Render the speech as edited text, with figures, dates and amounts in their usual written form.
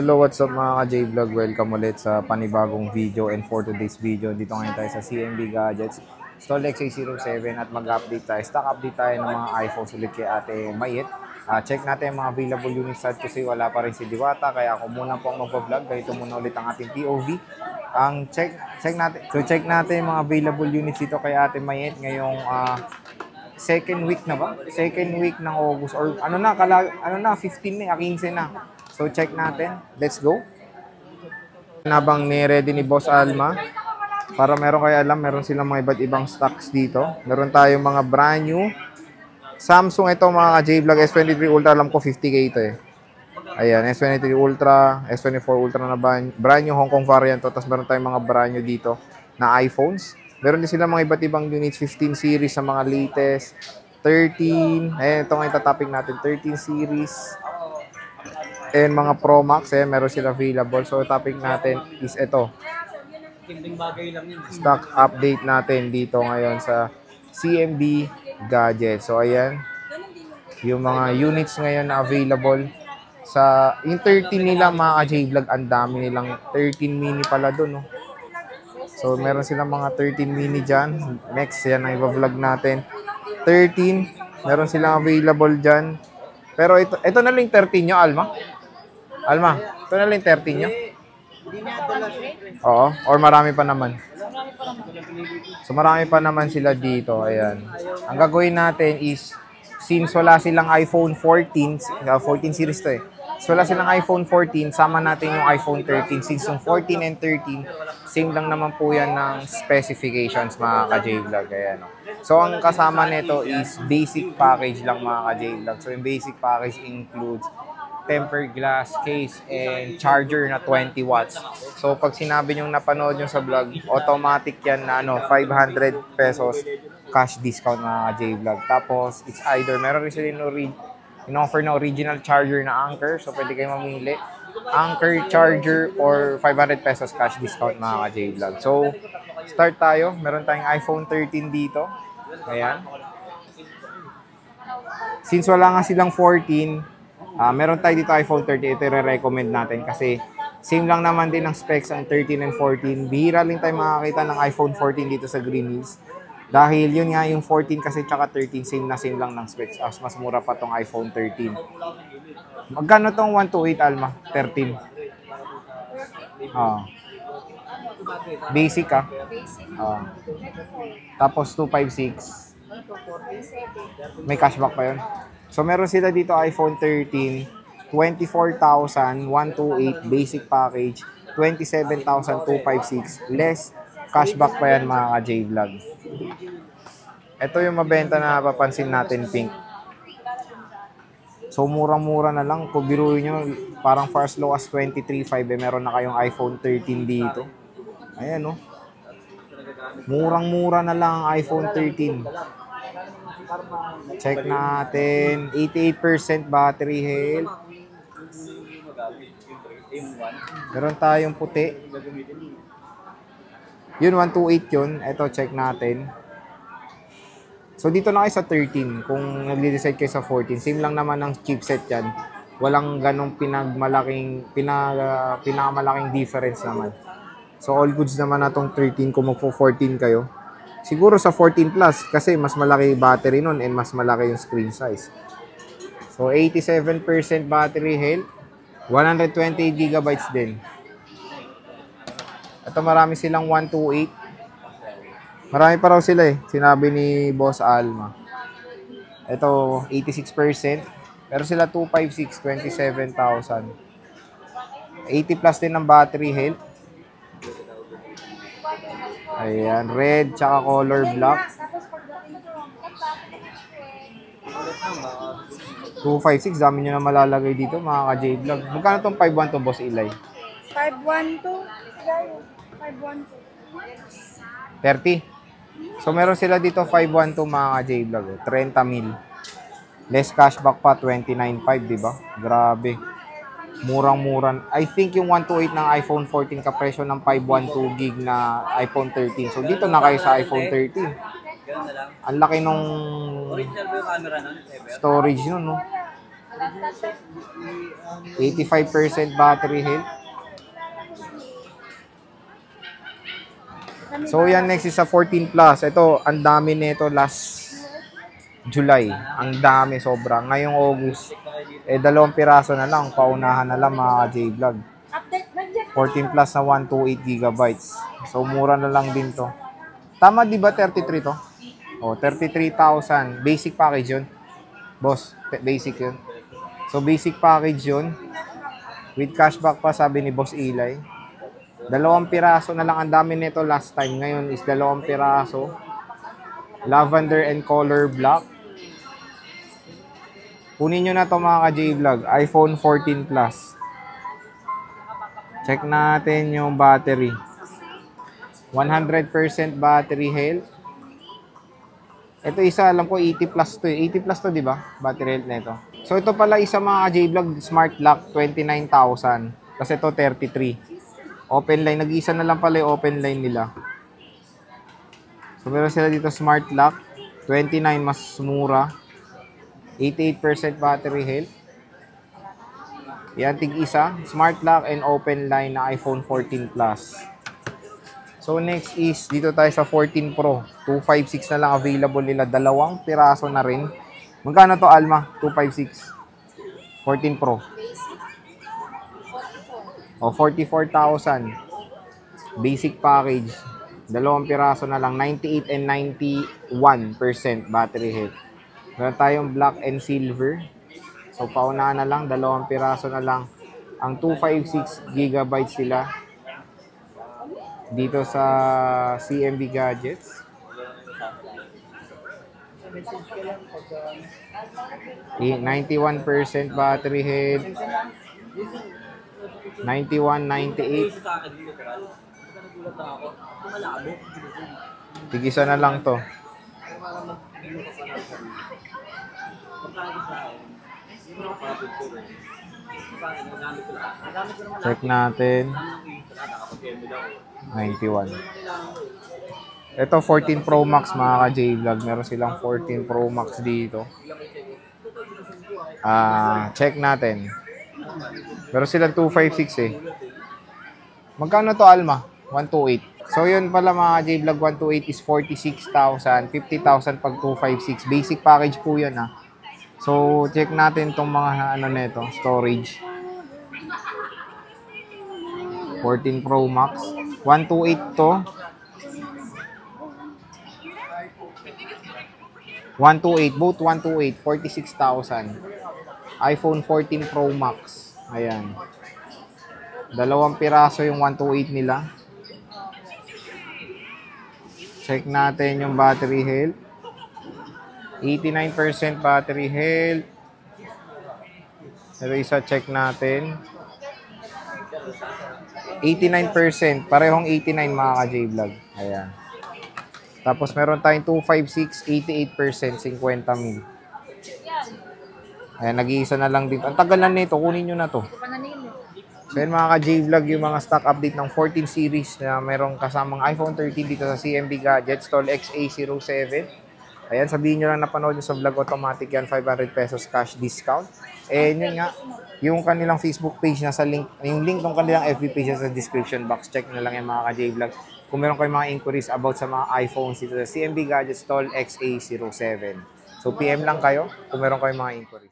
hello, what's up mga ka-J-Vlog? Welcome ulit sa panibagong video, and for today's video, dito ngayon tayo sa CMB Gadgets, Stall XA07, at mag-update tayo. Stock update tayo ng mga iPhones ulit kay Ate Mayet. Check natin yung mga available units at kasi wala pa rin si Diwata, kaya ako muna po ang mag-vlog. Ganito muna ulit ang ating POV. Check natin yung mga available units dito kay Ate Mayet ngayong second week na ba? Second week ng August, or 15 na, 15 na. So, check natin. Let's go. Habang ni-ready ni Boss Alma, para meron kayo alam, meron silang mga iba't ibang stocks dito. Meron tayong mga brand new. Samsung ito mga ka-J-Vlog, S23 Ultra, alam ko 50K ito eh. Ayan, S23 Ultra, S24 Ultra na brand new Hong Kong variant to. Tapos meron tayong mga brand new dito na iPhones. Meron din sila mga iba't ibang units, 15 series sa mga latest, 13. Ayan, ito ngayon topic natin, 13 series. And mga Pro Max, meron sila available. So, topic natin is ito. Stock update natin dito ngayon sa CMB Gadgets. So, ayan. Yung mga units ngayon na available. Sa yung 13 nila mga ka-J-Vlog, ang dami nilang 13 mini pala dun. No? So, meron silang mga 13 mini dyan. Next, yan ang i-vlog natin. 13. Meron silang available dyan. Pero ito na lang 13 nyo, Alma. Alma, ito na lang 13 nyo? Oo, or marami pa naman. So, marami pa naman sila dito. Ayan. Ang gagawin natin is, since wala silang iPhone 14, 14 series to eh. So, wala silang iPhone 14, sama natin yung iPhone 13. Since yung 14 and 13, same lang naman po yan ng specifications mga ka-J-Vlog. Ayan. So, ang kasama nito is basic package lang mga ka-J-Vlog. So, yung basic package includes tempered glass case and charger na 20 watts. So, pag sinabi nyo napanood nyo sa vlog, automatic yan na 500 pesos cash discount mga J-Vlog. Tapos, it's either, meron rin sila in-offer na original charger na Anker. So, pwede kayo mamili. Anker charger or 500 pesos cash discount mga J-Vlog. So, start tayo. Meron tayong iPhone 13 dito. Ayan. Since wala nga silang 14, meron tayo dito iPhone 13, ito i-recommend natin kasi same lang naman din ang specs ang 13 and 14. Bihira lang tayo makakita ng iPhone 14 dito sa Green Hills. Dahil yun nga yung 14 kasi tsaka 13, same lang ng specs. Mas mura pa tong iPhone 13. Magkano tong 128 Alma? 13. Basic tapos 256. May cashback pa yun. So, meron sila dito iPhone 13, 24,128 basic package, 27,256 less cashback pa yan mga ka-J-Vlog. Ito yung mabenta na papansin natin, pink. So, murang-mura na lang. Kung biruin nyo, parang for as low as 23,500 meron na kayong iPhone 13 dito. Ayan, Murang-mura na lang ang iPhone 13. Check natin. 88% battery health. Meron tayong puti. Yun, 128 yun. Ito, check natin. So, dito na kayo sa 13. Kung nag-decide kayo sa 14, same lang naman ng chipset yan. Walang ganong pinakamalaking difference naman. So, all goods naman na itong 13 kung magpo-14 kayo. Siguro sa 14 Plus kasi mas malaki battery nun and mas malaki yung screen size. So, 87% battery health. 128 GB din. Ito marami silang 128. Marami pa raw sila eh. Sinabi ni Boss Alma. Ito, 86%. Pero sila 256, 27,000. 80 plus din ng battery health. Ayan, red, tsaka color black. 256, dami nyo na malalagay dito, mga ka-J-Vlog. Magkano itong 512, Boss Eli? 512. 30. So, meron sila dito 512, mga ka-J-Vlog. 30 mil. Less cashback pa, 29.5, diba? Grabe. Murang-murang. I think yung 128 ng iPhone 14 kapresyo ng 512 gig na iPhone 13. So, dito na kayo sa iPhone 13. Ang laki nung storage nun, 85% battery health. So yan, next is sa 14 Plus. Ito, ang dami nito last July. Ang dami, sobra. Ngayong August, 2 piraso na lang. Paunahan na lang mga J-Vlog. 14 Plus na 128 gigabytes. So mura na lang din to. Tama di ba 33 to? O, 33,000. Basic package yun. Boss, basic yun. So basic package yun. With cashback pa, sabi ni Boss Eli. 2 piraso na lang. Ang dami nito last time. Ngayon is 2 piraso. Lavender and color black. Kunin nyo na to mga ka-J-Vlog. iPhone 14 Plus. Check natin yung battery. 100% battery health. Ito isa, alam ko 80 plus to. 80 plus to, di ba? Battery health na ito. So ito pala isa mga ka-J-Vlog, smart lock, 29,000. Kasi ito 33. Open line, nag-iisa na lang pala yung open line nila. So meron sila dito smart lock, 29 mas mura. 88% battery health. Yan, tig-isa, smart lock and open line na iPhone 14 Plus. So next is, dito tayo sa 14 Pro. 256 na lang available nila. 2 piraso na rin. Magkano to, Alma? 256. 14 Pro. O, 44,000. Basic package. 2 piraso na lang. 98 and 91% battery health. Meron tayong black and silver. So, paunahan na lang. 2 piraso na lang. Ang 256 gigabytes sila. Dito sa CMB Gadgets. Eh, 91% battery health. 91, 98. Tigisa na lang to. Check natin. 91. Ito 14 Pro Max mga ka-J-Vlog. Meron silang 14 Pro Max dito. Check natin. Meron silang 256 eh. Magkano to, Alma? 128. So yun pala mga J-Vlog, 128 is 46,000. 50,000 pag 256. Basic package po yun ha. So check natin tong mga ano nito, storage. 14 Pro Max. 128 to. 128, both 128, 46,000. iPhone 14 Pro Max. Ayan. 2 piraso yung 128 nila. Check natin yung battery health. 89% battery health. Ito isa, check natin. 89%. Parehong 89 mga ka-J-Vlog. Ayan. Tapos meron tayong 256, 88%, 50 mil. Ayan, nag-iisa na lang dito. Ang tagal na nito, kunin nyo na to. So yun mga ka-J-Vlog, yung mga stock update ng 14 series na merong kasamang iPhone 13 dito sa CMB Gadgets, Tol XA07. Ayan, sabihin nyo lang napanood nyo sa vlog, automatic yan, 500 pesos cash discount. And yun nga, yung kanilang Facebook page nasa link, yung link ng kanilang FB page sa description box. Check na lang yan mga ka-J-Vlog. Kung meron kayong mga inquiries about sa mga iPhones dito sa CMB Gadgets, Tol XA07. So PM lang kayo kung meron kayong mga inquiries.